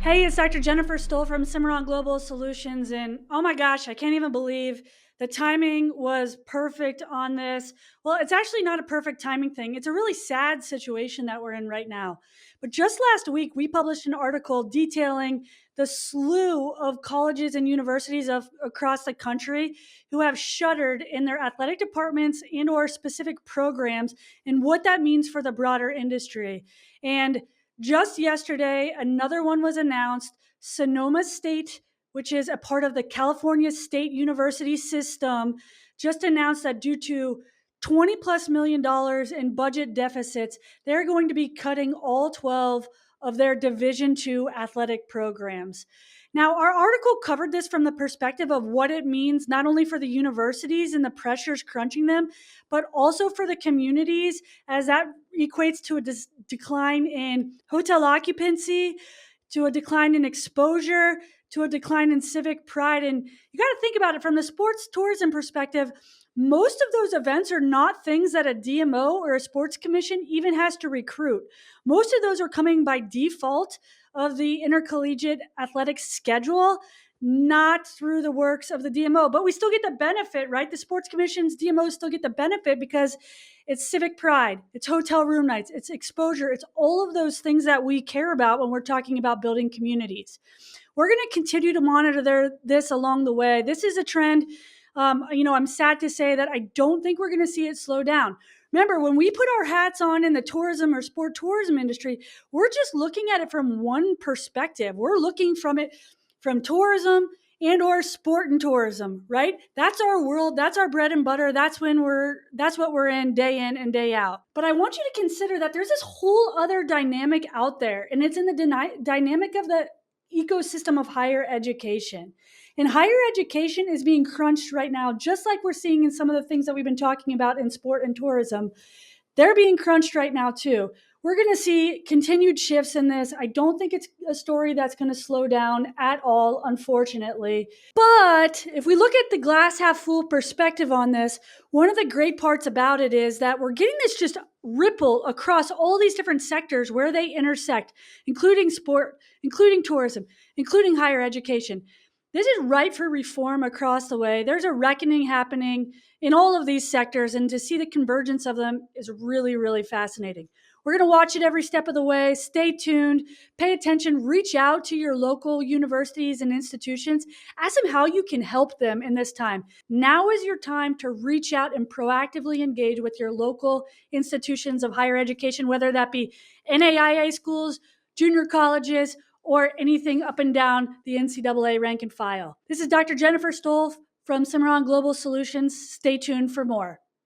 Hey, it's Dr. Jennifer Stoll from Cimarron Global Solutions. And oh my gosh, I can't even believe the timing was perfect on this. Well, it's actually not a perfect timing thing. It's a really sad situation that we're in right now. But just last week, we published an article detailing the slew of colleges and universities across the country who have shuttered in their athletic departments and or specific programs and what that means for the broader industry. And just yesterday, another one was announced. Sonoma State, which is a part of the California State University system, just announced that due to 20 plus $1 million in budget deficits, they're going to be cutting all 12 of their Division II athletic programs. Now, our article covered this from the perspective of what it means not only for the universities and the pressures crunching them, but also for the communities, as that equates to a decline in hotel occupancy, to a decline in exposure, to a decline in civic pride. And you got to think about it from the sports tourism perspective. Most of those events are not things that a DMO or a sports commission even has to recruit. Most of those are coming by default of the intercollegiate athletics schedule, not through the works of the DMO. But we still get the benefit, right? The sports commissions, DMOs still get the benefit because it's civic pride, it's hotel room nights, it's exposure, it's all of those things that we care about when we're talking about building communities. We're going to continue to monitor this along the way. This is a trend. I'm sad to say that I don't think we're going to see it slow down. Remember, when we put our hats on in the tourism or sport tourism industry, we're just looking at it from one perspective. We're looking from it from tourism and or sport and tourism, right? That's our world, that's our bread and butter. That's what we're in and day out. But I want you to consider that there's this whole other dynamic out there, and it's in the dynamic of the ecosystem of higher education. And higher education is being crunched right now, just like we're seeing in some of the things that we've been talking about in sport and tourism. They're being crunched right now too. We're going to see continued shifts in this. I don't think it's a story that's going to slow down at all, unfortunately. But if we look at the glass half full perspective on this, one of the great parts about it is that we're getting this just ripple across all these different sectors where they intersect, including sport, including tourism, including higher education. This is ripe for reform across the way. There's a reckoning happening in all of these sectors, and to see the convergence of them is really, really fascinating. We're going to watch it every step of the way. Stay tuned, pay attention, reach out to your local universities and institutions. Ask them how you can help them in this time. Now is your time to reach out and proactively engage with your local institutions of higher education, whether that be NAIA schools, junior colleges, or anything up and down the NCAA rank and file. This is Dr. Jennifer Stoll from Cimarron Global Solutions. Stay tuned for more.